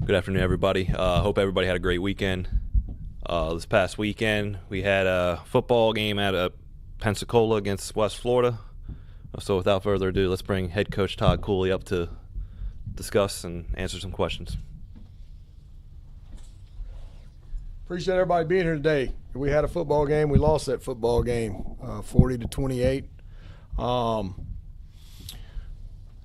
Good afternoon, everybody. Hope everybody had a great weekend. This past weekend, we had a football game at Pensacola against West Florida. So without further ado, let's bring head coach Todd Cooley up to discuss and answer some questions. Appreciate everybody being here today. We had a football game. We lost that football game, 40-28.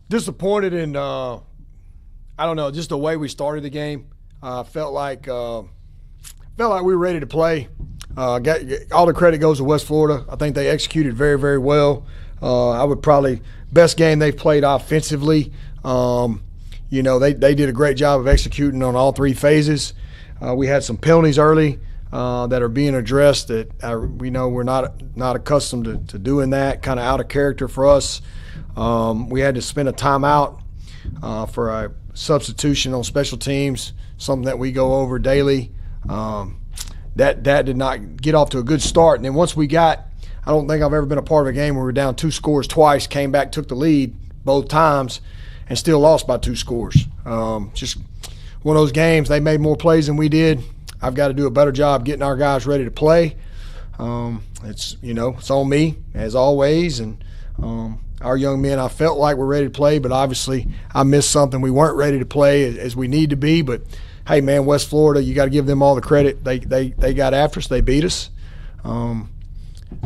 Disappointed in, I don't know, just the way we started the game. Felt like we were ready to play. All the credit goes to West Florida. I think they executed very, very well. I would probably best game they've played offensively. They did a great job of executing on all three phases. We had some penalties early that are being addressed that we know we're not accustomed to doing that, kind of out of character for us. We had to spend a timeout for a substitution on special teams, something that we go over daily. That did not get off to a good start. And then once we got, I don't think I've ever been a part of a game where we were down 2 scores twice, came back, took the lead both times, and still lost by 2 scores. Just one of those games, they made more plays than we did. I've got to do a better job getting our guys ready to play. It's on me, as always. And our young men, I felt like we're ready to play, but obviously I missed something. We weren't ready to play as we need to be. But, hey, man, West Florida, you got to give them all the credit. They got after us. They beat us.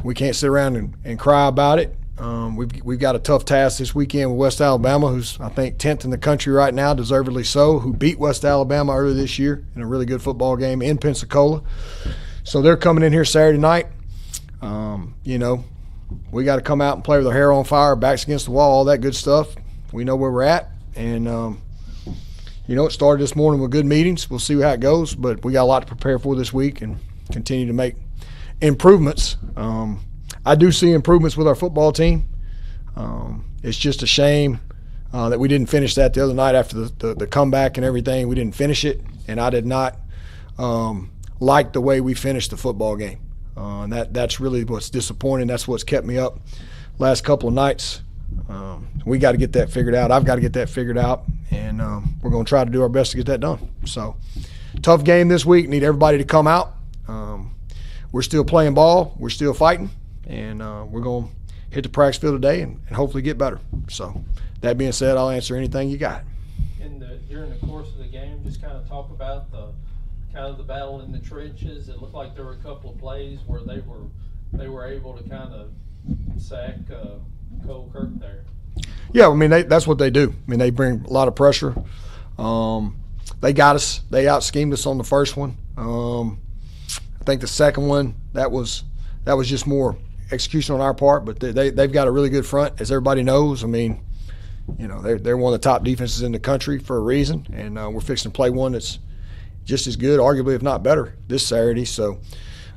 We can't sit around and cry about it. We've got a tough task this weekend with West Alabama, who's, I think, 10th in the country right now, deservedly so, who beat West Alabama earlier this year in a really good football game in Pensacola. So they're coming in here Saturday night. We got to come out and play with our hair on fire, backs against the wall, all that good stuff. We know where we're at. And, it started this morning with good meetings. We'll see how it goes, but we got a lot to prepare for this week and continue to make improvements. I do see improvements with our football team. It's just a shame that we didn't finish that the other night after the comeback and everything. We didn't finish it, and I did not like the way we finished the football game. And that's really what's disappointing. That's what's kept me up last couple of nights. We got to get that figured out. I've got to get that figured out, and we're going to try to do our best to get that done. So, tough game this week. Need everybody to come out. We're still playing ball. We're still fighting. And we're going to hit the practice field today and hopefully get better. So, that being said, I'll answer anything you got. During the course of the game, just kind of talk about the battle in the trenches. It looked like there were a couple of plays where they were able to kind of sack Cole Kirk there. Yeah, I mean, that's what they do. I mean, they bring a lot of pressure. They got us. They out-schemed us on the first one. I think the second one, that was just more execution on our part, but they've got a really good front, as everybody knows. I mean, they're one of the top defenses in the country for a reason, and we're fixing to play one that's just as good, arguably, if not better, this Saturday. So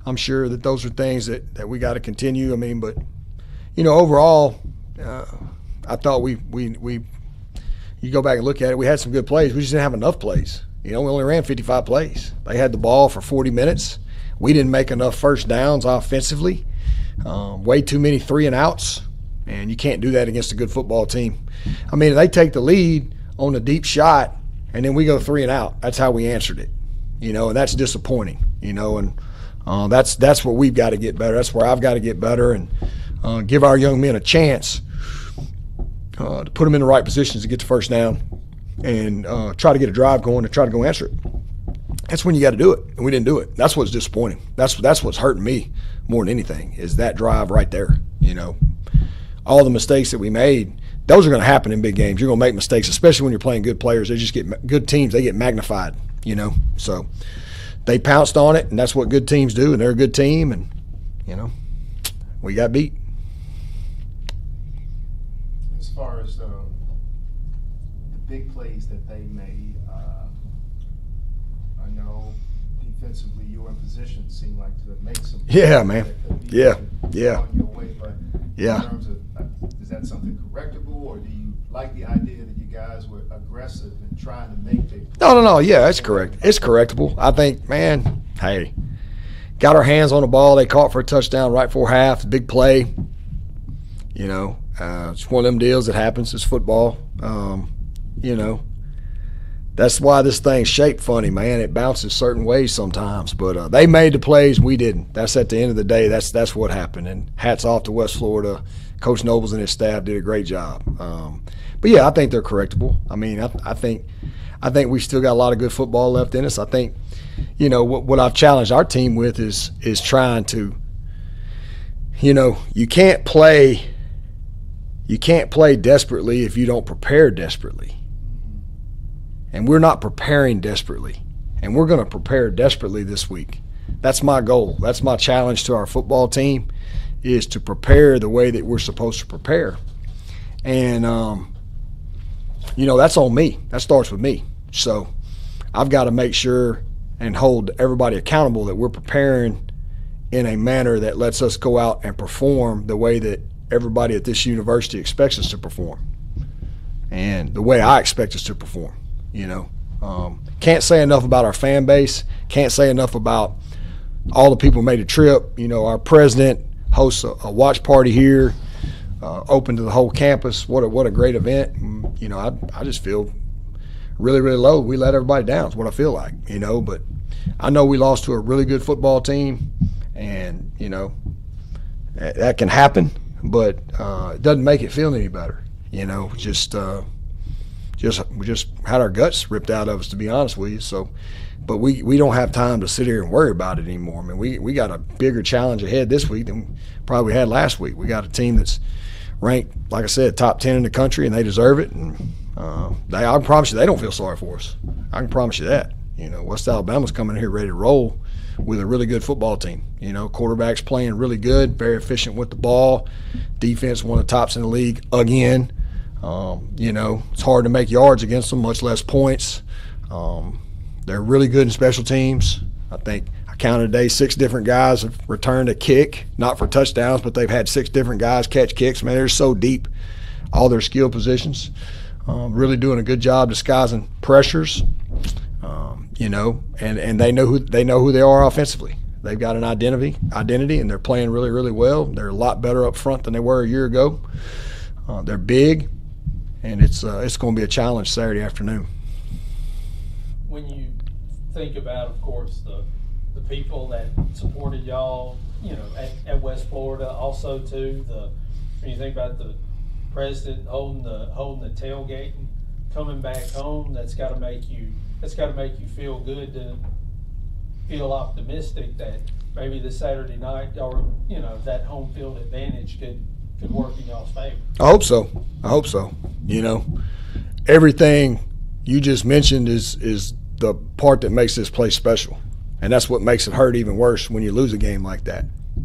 I'm sure that those are things that we got to continue. I mean, but, overall, I thought you go back and look at it, we had some good plays. We just didn't have enough plays. We only ran 55 plays. They had the ball for 40 minutes. We didn't make enough first downs offensively. Way too many 3-and-outs, and you can't do that against a good football team. I mean, they take the lead on a deep shot, and then we go 3-and-out. That's how we answered it, and that's disappointing, and that's what we've got to get better. That's where I've got to get better and give our young men a chance to put them in the right positions to get the first down and try to get a drive going and try to go answer it. That's when you got to do it, and we didn't do it. That's what's disappointing. That's what's hurting me more than anything is that drive right there. All the mistakes that we made, those are going to happen in big games. You're going to make mistakes, especially when you're playing good players. They just get good teams. They get magnified, So they pounced on it, and that's what good teams do, and they're a good team, and, we got beat. As far as the big plays that they made, I know defensively you were in position seemed like to make some. Yeah, man. Yeah. On your way, but yeah. In terms of, is that something correctable, or do you like the idea that you guys were aggressive and trying to make the? No. Yeah, that's correct. It's correctable. I think, man, hey, got our hands on the ball. They caught for a touchdown right before half. Big play. It's one of them deals that happens. It's football. that's why this thing's shaped funny, man. It bounces certain ways sometimes, but they made the plays, we didn't. That's at the end of the day. That's what happened. And hats off to West Florida. Coach Nobles and his staff did a great job. But yeah, I think they're correctable. I mean, I think we still got a lot of good football left in us. I think, you know, what I've challenged our team with is trying to, you know, you can't play desperately if you don't prepare desperately. And we're not preparing desperately. And we're going to prepare desperately this week. That's my goal. That's my challenge to our football team, is to prepare the way that we're supposed to prepare. And, you know, that's on me. That starts with me. So I've got to make sure and hold everybody accountable that we're preparing in a manner that lets us go out and perform the way that everybody at this university expects us to perform, and the way I expect us to perform. You know, can't say enough about our fan base. Can't say enough about all the people who made the trip. You know, our president hosts a watch party here, open to the whole campus. What a great event. And, you know, I just feel really, really low. We let everybody down is what I feel like, you know. But I know we lost to a really good football team, and, you know, that can happen. But it doesn't make it feel any better, you know. We just had our guts ripped out of us, to be honest with you. So, but we don't have time to sit here and worry about it anymore. I mean, we got a bigger challenge ahead this week than probably we had last week. We got a team that's ranked, like I said, top 10 in the country, and they deserve it. And I can promise you they don't feel sorry for us. I can promise you that. You know, West Alabama's coming here ready to roll with a really good football team. You know, quarterback's playing really good, very efficient with the ball. Defense, one of the tops in the league again. You know, it's hard to make yards against them, much less points. They're really good in special teams. I think I counted today 6 different guys have returned a kick, not for touchdowns, but they've had 6 different guys catch kicks. Man, they're so deep, all their skill positions. Really doing a good job disguising pressures. You know, and they know who they are offensively. They've got an identity, and they're playing really, really well. They're a lot better up front than they were a year ago. They're big, and it's going to be a challenge Saturday afternoon. When you think about, of course, the people that supported y'all, you know, at West Florida, also too, when you think about the president holding the tailgate and coming back home, that's got to make you feel good, to feel optimistic that maybe this Saturday night, or, you know, that home field advantage could work in y'all's favor. I hope so. You know, everything you just mentioned is the part that makes this place special, and that's what makes it hurt even worse when you lose a game like that.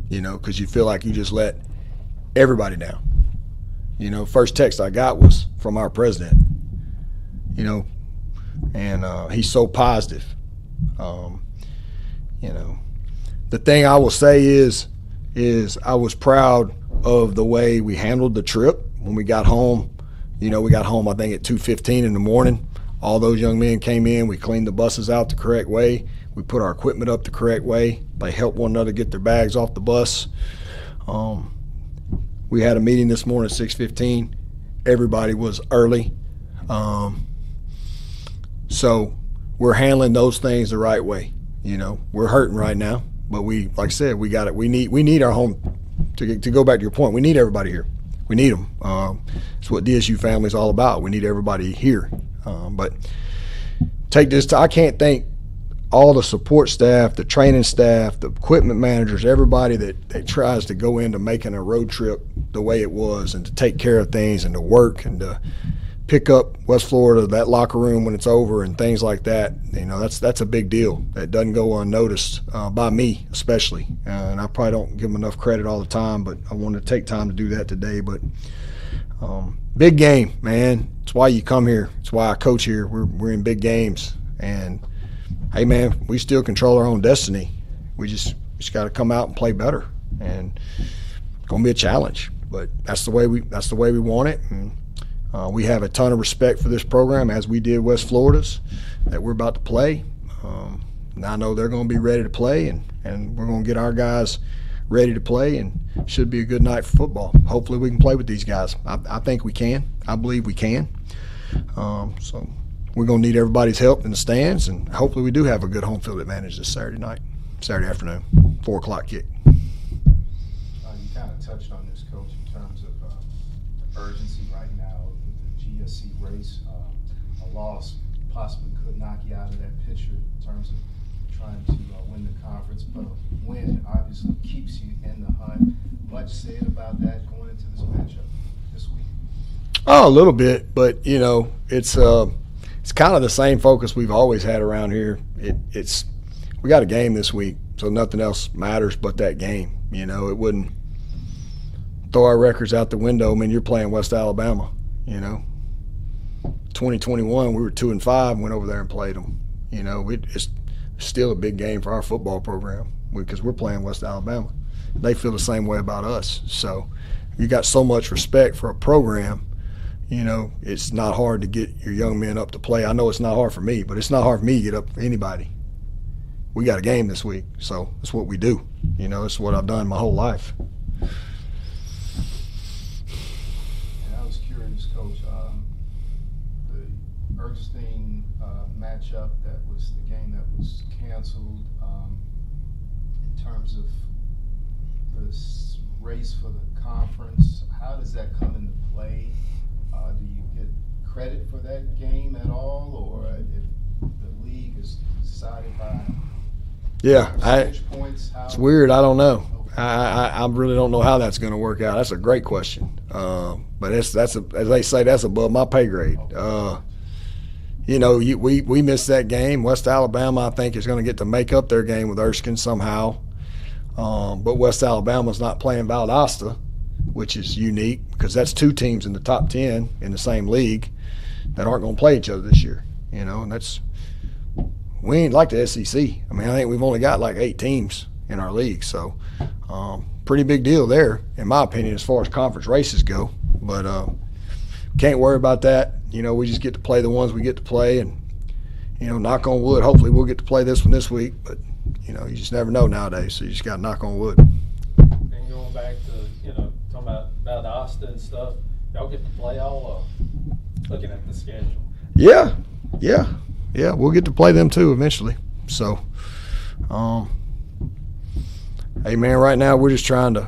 You know, because you feel like you just let everybody down. You know, first text I got was from our president. You know, and he's so positive. You know, the thing I will say is I was proud of the way we handled the trip when we got home. You know, we got home, I think, at 2:15 in the morning. All those young men came in. We cleaned the buses out the correct way. We put our equipment up the correct way. They helped one another get their bags off the bus. We had a meeting this morning at 6:15. Everybody was early. So we're handling those things the right way. You know, we're hurting right now, but like I said, we got it. We need our home. To go back to your point, we need everybody here. We need them. It's what DSU family is all about. We need everybody here. But take this. I can't thank all the support staff, the training staff, the equipment managers, everybody that tries to go into making a road trip the way it was, and to take care of things, and to work, and to pick up West Florida, that locker room when it's over, and things like that. You know, that's a big deal. That doesn't go unnoticed by me especially, and I probably don't give them enough credit all the time, but I wanted to take time to do that today. But big game, man. It's why you come here. It's why I coach here. We're in big games, and hey, man, we still control our own destiny. We just got to come out and play better, and it's gonna be a challenge. But that's the way we want it. And we have a ton of respect for this program, as we did West Florida's, that we're about to play. And I know they're going to be ready to play, and we're going to get our guys ready to play, and should be a good night for football. Hopefully we can play with these guys. I think we can. I believe we can. So we're going to need everybody's help in the stands, and hopefully we do have a good home field advantage this Saturday afternoon, 4 o'clock kick. You kind of touched on this, Coach, in terms of the urgency right now with the GSC race. A loss possibly could knock you out of that picture in terms of trying to win the conference, but a win obviously keeps you in the hunt. Much said about that going into this matchup this week? Oh, a little bit, but it's kind of the same focus we've always had around here. It's we got a game this week, so nothing else matters but that game. It wouldn't throw our records out the window. I mean, you're playing West Alabama. 2021, we were 2-5, went over there and played them. It's still a big game for our football program because we're playing West Alabama. They feel the same way about us. So you got so much respect for a program. It's not hard to get your young men up to play. I know it's not hard for me, but it's not hard for me to get up for anybody. We got a game this week, so that's what we do. It's what I've done my whole life. And I was curious, Coach, the Erskine matchup, that was the game that was canceled. In terms of this race for the conference, how does that come into play? Do you get credit for that game at all, or if the league is decided by percentage points? It's weird. I don't know. I really don't know how that's going to work out. That's a great question. But as they say, that's above my pay grade. We missed that game. West Alabama, I think, is going to get to make up their game with Erskine somehow. But West Alabama's not playing Valdosta, which is unique because that's 2 teams in the top 10 in the same league that aren't going to play each other this year. And we ain't like the SEC. I mean, I think we've only got like 8 teams in our league, so pretty big deal there, in my opinion, as far as conference races go. But can't worry about that. We just get to play the ones we get to play, and knock on wood. Hopefully, we'll get to play this one this week. But you just never know nowadays, so you just got to knock on wood. And going back to talking about Valdosta and stuff, y'all get to play all looking at the schedule. Yeah, we'll get to play them too eventually. So, hey man, right now we're just trying to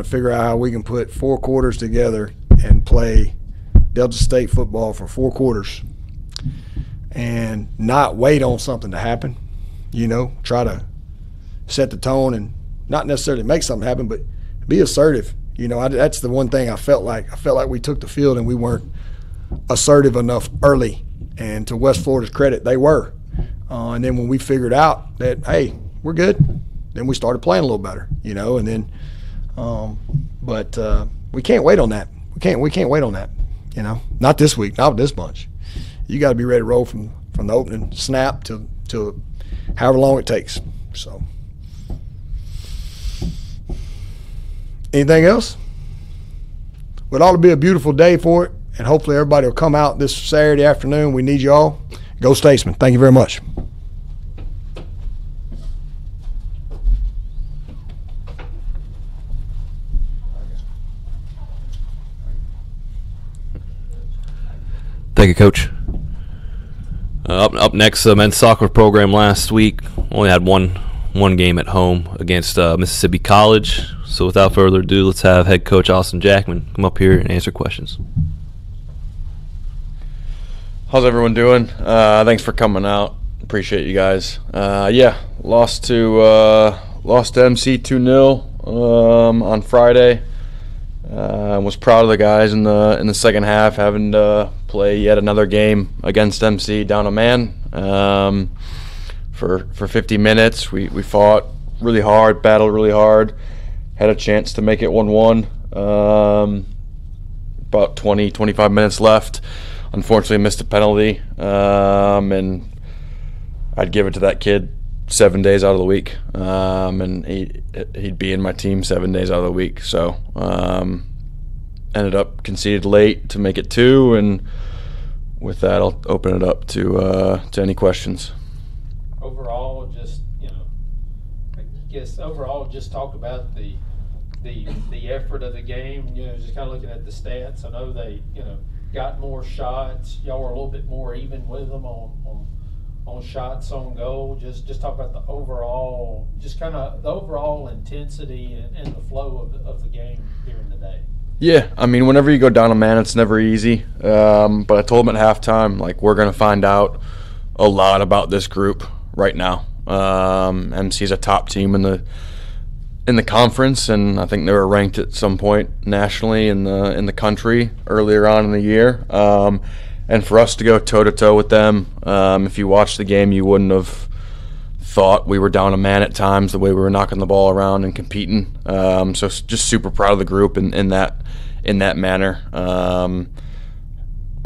figure out how we can put 4 quarters together and play Delta State football for 4 quarters and not wait on something to happen. Try to set the tone and not necessarily make something happen, but be assertive. That's the one thing I felt like we took the field and we weren't assertive enough early. And to West Florida's credit, they were. And then when we figured out that, hey, we're good, then we started playing a little better, And then, but we can't wait on that. We can't wait on that, Not this week, not with this bunch. You got to be ready to roll from the opening snap till however long it takes. So, anything else? Well, it ought to be a beautiful day for it. And hopefully everybody will come out this Saturday afternoon. We need you all. Go Statesman. Thank you very much. Thank you, Coach. Up next, the men's soccer program last week only had one game at home against Mississippi College. So without further ado, let's have head coach Austin Jackman come up here and answer questions. How's everyone doing? Thanks for coming out. Appreciate you guys. Lost to MC 2-0 on Friday. Was proud of the guys in the second half, having to play yet another game against MC down a man. For 50 minutes, we fought really hard, battled really hard, had a chance to make it 1-1. About 20-25 minutes left. Unfortunately, missed a penalty, and I'd give it to that kid 7 days out of the week, and he'd be in my team 7 days out of the week. So ended up conceded late to make it 2, and with that, I'll open it up to any questions. Overall, just talk about the effort of the game. Just kind of looking at the stats. I know got more shots. Y'all were a little bit more even with them on shots on goal. Just talk about the overall, just kind of the overall intensity and the flow of the game during the day. Yeah, I mean, whenever you go down a man, it's never easy. But I told them at halftime, like, we're going to find out a lot about this group right now. MC's a top team in the conference, and I think they were ranked at some point nationally in the country earlier on in the year. And for us to go toe-to-toe with them, if you watched the game, you wouldn't have thought we were down a man at times, the way we were knocking the ball around and competing. So just super proud of the group in that manner.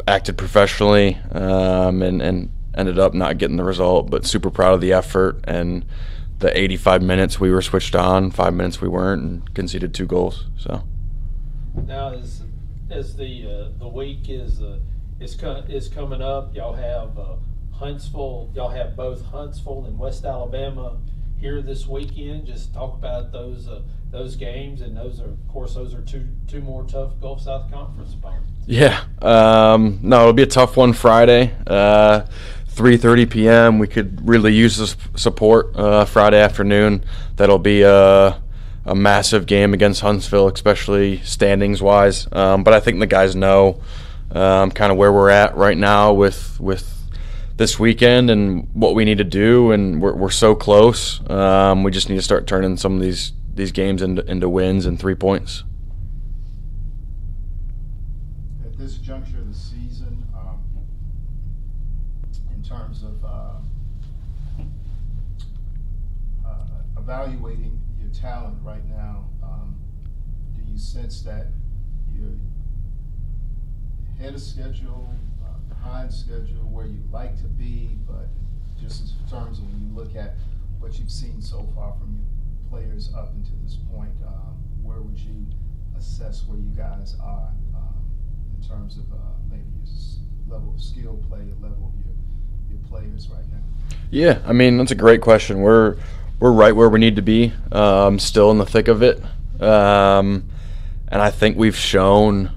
Acted professionally and ended up not getting the result, but super proud of the effort and the 85 minutes we were switched on, 5 minutes we weren't, and conceded 2 goals. So now as the week is coming up, y'all have Huntsville. Y'all have both Huntsville and West Alabama here this weekend. Just talk about those games, and those are two more tough Gulf South Conference opponents. yeah, no, it'll be a tough one Friday. 3:30 p.m. We could really use the support Friday afternoon. That'll be a massive game against Huntsville, especially standings wise. But I think the guys know kind of where we're at right now with this weekend and what we need to do, and we're so close. We just need to start turning some of these games into wins and 3 points. At this juncture of the season, in terms of evaluating your talent right now, do you sense that you're ahead of schedule, behind schedule, where you'd like to be, but just in terms of when you look at what you've seen so far from your players up until this point, where would you assess where you guys are in terms of maybe your level of skill play, your level of your players right now? Yeah, I mean, that's a great question. We're right where we need to be, still in the thick of it. And I think we've shown,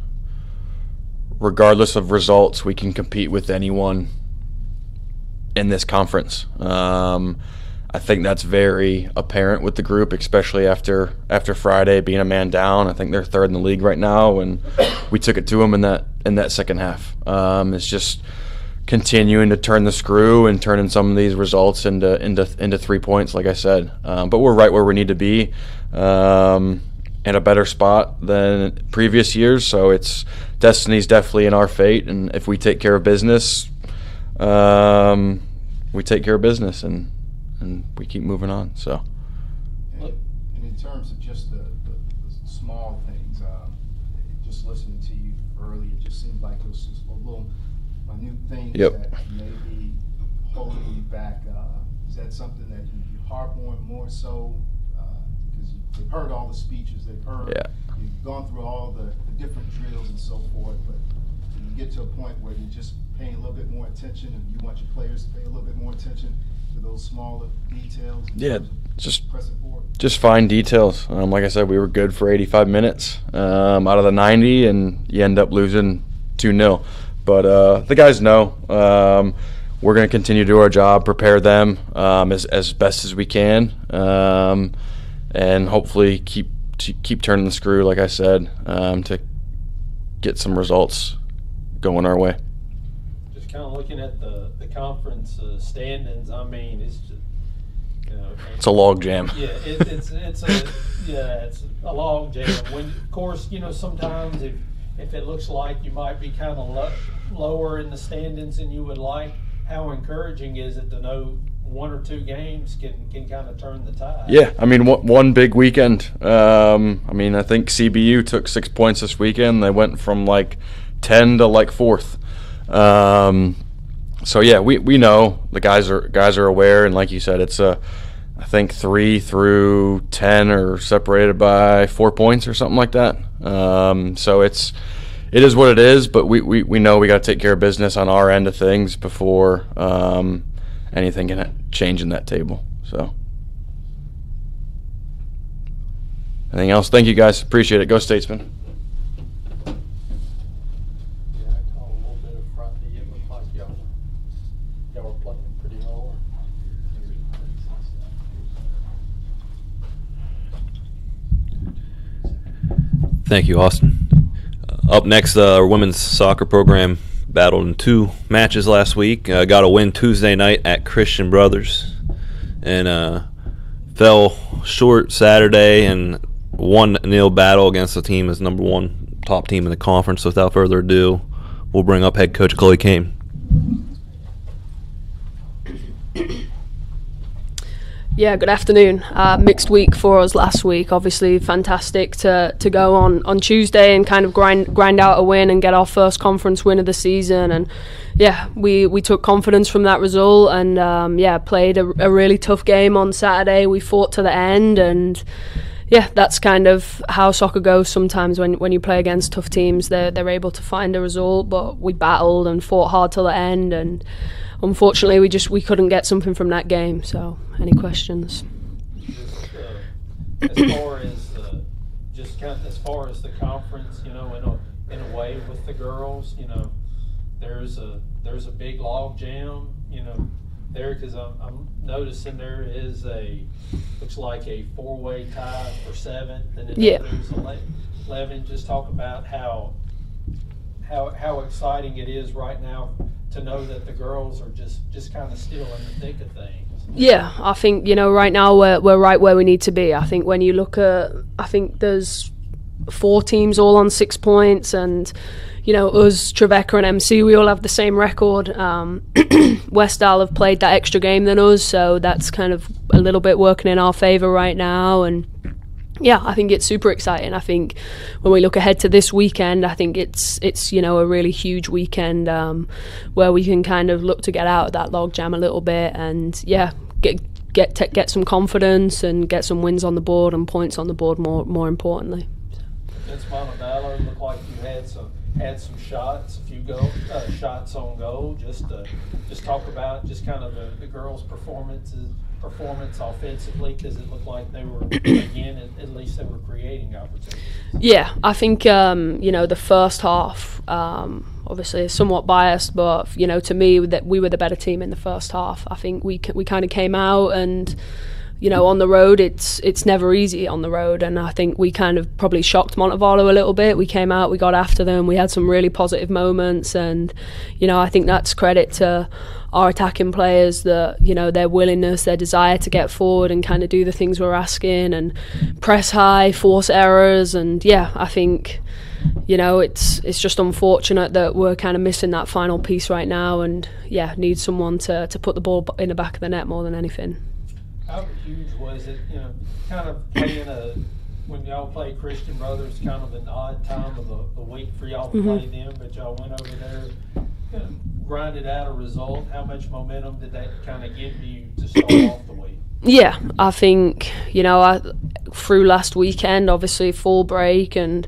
regardless of results, we can compete with anyone in this conference. I think that's very apparent with the group, especially after Friday being a man down. I think they're third in the league right now, and we took it to them in that second half. It's just continuing to turn the screw and turning some of these results into 3 points, like I said. But we're right where we need to be, in a better spot than previous years. So it's destiny's definitely in our fate, and if we take care of business, we take care of business, and we keep moving on. So. And in terms of just the small things, just listening to you earlier, it just seemed like it was just a little minute things that may be holding you back. Is that something that you harp on more so? Because they've heard all the speeches, they've heard, you've gone through all the different drills and so forth, but you get to a point where you're just paying a little bit more attention, and you want your players to pay a little bit more attention to those smaller details. Yeah, just pressing forward. Just fine details. Like I said, we were good for 85 minutes out of the 90, and you end up losing 2-0. But the guys know we're going to continue to do our job, prepare them as best as we can, and hopefully keep turning the screw, like I said, to get some results going our way. Just kind of looking at the conference standings, I mean, it's just, it's a log jam. Yeah, it's a log jam. When, of course, sometimes if it looks like you might be kind of lower in the standings than you would like, how encouraging is it to know 1 or 2 games can kind of turn the tide? Yeah, I mean, one big weekend. I think CBU took 6 points this weekend. They went from 10 to 4th. So yeah, we know the guys are aware, and like you said, it's I think 3 through 10 are separated by 4 points or something like that. So it is what it is, but we know we got to take care of business on our end of things before anything can change in that table. So anything else? Thank you guys, appreciate it. Go Statesman. I call Thank you, Austin. Up next, our women's soccer program battled in 2 matches last week. Got a win Tuesday night at Christian Brothers, and fell short Saturday, and 1-0 battle against the team as number 1 top team in the conference. So without further ado, we'll bring up head coach Chloe Kane. Yeah, good afternoon. Mixed week for us last week. Obviously, fantastic to go on Tuesday and kind of grind out a win and get our first conference win of the season. And yeah, we took confidence from that result and played a really tough game on Saturday. We fought to the end, and yeah, that's kind of how soccer goes sometimes when you play against tough teams. They're able to find a result, but we battled and fought hard till the end, and unfortunately we couldn't get something from that game. So any questions? As far as the conference, in a way with the girls, there's a big log jam, there, because I'm noticing there is looks like a 4-way tie for 7th, and then there's 11. Just talk about how exciting it is right now to know that the girls are just kind of still in the thick of things. Yeah, I think right now we're right where we need to be. I think when you look at, I think there's 4 teams all on 6 points, and us, Trevecca and MC, we all have the same record. West Isle have played that extra game than us, so that's kind of a little bit working in our favour right now. And yeah, I think it's super exciting. I think when we look ahead to this weekend, I think it's a really huge weekend where we can kind of look to get out of that log jam a little bit, and yeah, get some confidence and get some wins on the board and points on the board more importantly. Against Montevallo, looked like you had some shots, a few shots on goal. Just talk about just kind of the girls' performance offensively, because it looked like they were, again, at least they were creating opportunities. Yeah, I think the first half, obviously is somewhat biased, but to me that we were the better team in the first half. I think we kind of came out, and on the road, it's never easy on the road, and I think we kind of probably shocked Montevallo a little bit. We came out, we got after them, we had some really positive moments, and I think that's credit to our attacking players, that their willingness, their desire to get forward and kind of do the things we're asking and press high, force errors, and yeah, I think it's just unfortunate that we're kind of missing that final piece right now, and yeah, need someone to put the ball in the back of the net more than anything. How huge was it, kind of playing when y'all play Christian Brothers, kind of an odd time of the week for y'all to play them, but y'all went over there, kind of grinded out a result. How much momentum did that kind of give you to start off the week? Yeah, I think, through last weekend, obviously fall break, and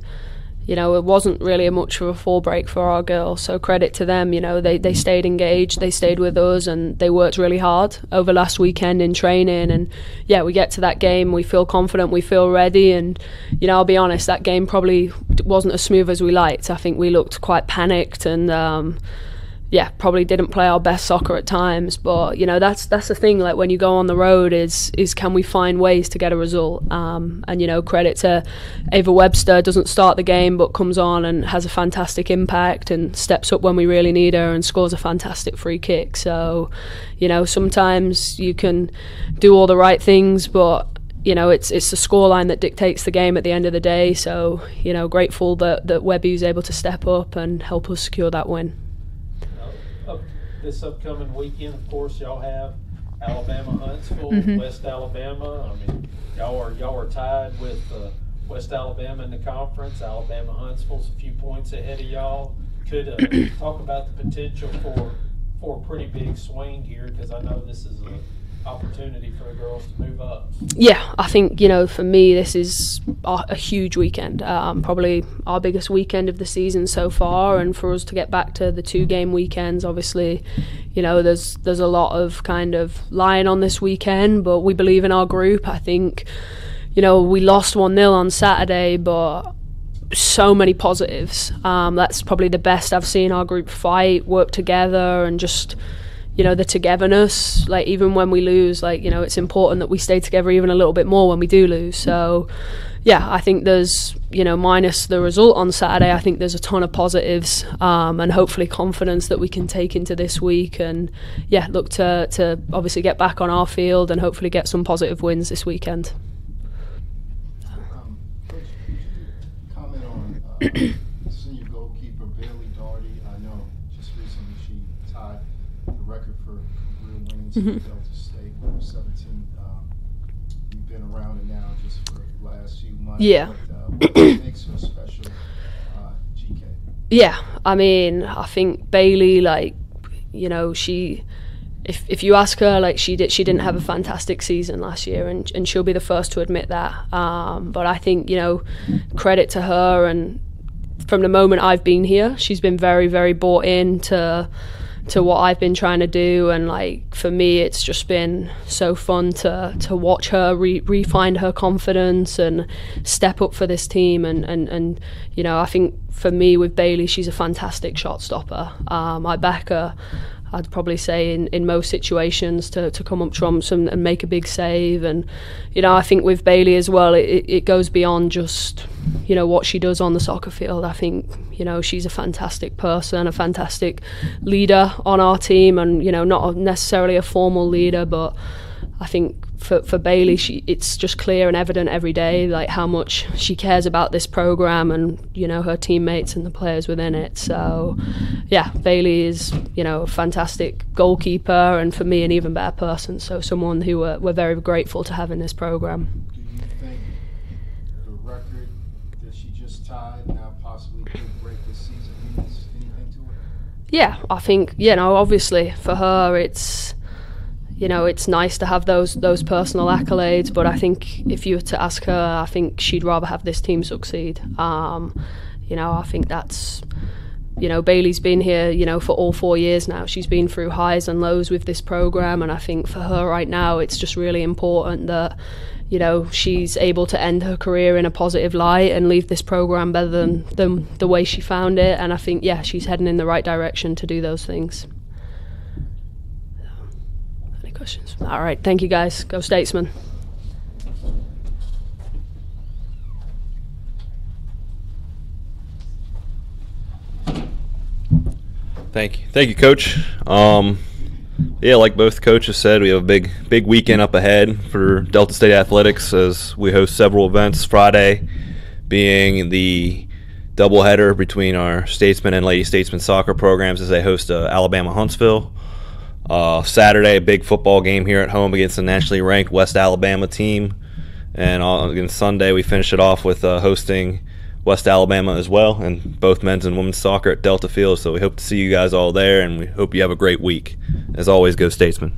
it wasn't really much of a fall break for our girls, so credit to them. They stayed engaged, they stayed with us, and they worked really hard over last weekend in training. And yeah, we get to that game, we feel confident, we feel ready, and I'll be honest, that game probably wasn't as smooth as we liked. I think we looked quite panicked, and probably didn't play our best soccer at times, but that's the thing, like when you go on the road is can we find ways to get a result, and credit to Ava Webster, doesn't start the game but comes on and has a fantastic impact and steps up when we really need her and scores a fantastic free kick. So sometimes you can do all the right things, but it's the scoreline that dictates the game at the end of the day. So grateful that Webby was able to step up and help us secure that win. This upcoming weekend, of course, y'all have Alabama Huntsville, West Alabama. I mean, y'all are tied with West Alabama in the conference. Alabama Huntsville's a few points ahead of y'all. Could talk about the potential for a pretty big swing here, because I know this is an opportunity for the girls to move up. Yeah, I think for me this is a huge weekend, probably our biggest weekend of the season so far, and for us to get back to the 2-game weekends, obviously there's a lot of kind of lying on this weekend, but we believe in our group. I think we lost 1-0 on Saturday, but so many positives. That's probably the best I've seen our group fight, work together, and just you know, the togetherness. Like, even when we lose, like, you know, it's important that we stay together even a little bit more when we do lose. So yeah, I think there's, you know, minus the result on Saturday, I think there's a ton of positives, and hopefully confidence that we can take into this week, and yeah, look to obviously get back on our field and hopefully get some positive wins this weekend. Coach, could you comment on senior goalkeeper Bailey Daugherty? I know just recently she tied the record for career wins at Delta State, number 17. You've been around it now just for the last few months. Yeah. But, what makes her special, GK? Yeah, I mean, I think Bailey, like, you know, if you ask her, like, she didn't have a fantastic season last year, and she'll be the first to admit that. But I think, you know, credit to her, and from the moment I've been here, she's been very, very bought in to what I've been trying to do, and like, for me, it's just been so fun to watch her re-find her confidence and step up for this team, and you know, I think for me with Bailey, she's a fantastic shot stopper. I back her, I'd probably say, in most situations to come up trumps and make a big save. And you know, I think with Bailey as well, it goes beyond just, you know, what she does on the soccer field. I think, you know, she's a fantastic person, a fantastic leader on our team, and you know, not necessarily a formal leader, but I think for Bailey, it's just clear and evident every day, like, how much she cares about this program and, you know, her teammates and the players within it. So yeah, Bailey is, you know, a fantastic goalkeeper, and for me, an even better person. So someone who we're very grateful to have in this program. Do you think the record that she just tied, now possibly could break this season, means anything to her? Yeah, I think, you know, obviously for her, it's, you know, it's nice to have those personal accolades, but I think if you were to ask her, I think she'd rather have this team succeed. You know, I think that's, you know, Bailey's been here, you know, for all 4 years now. She's been through highs and lows with this program, and I think for her right now, it's just really important that, you know, she's able to end her career in a positive light and leave this program better than the way she found it. And I think, yeah, she's heading in the right direction to do those things. Questions? All right, thank you guys. Go Statesman. Thank you, Coach. Yeah, like both coaches said, we have a big weekend up ahead for Delta State Athletics as we host several events. Friday being the doubleheader between our Statesman and Lady Statesman soccer programs as they host Alabama Huntsville. Saturday, a big football game here at home against the nationally ranked West Alabama team. And against Sunday, we finish it off with hosting West Alabama as well, and both men's and women's soccer at Delta Field. So we hope to see you guys all there, and we hope you have a great week. As always, go Statesman.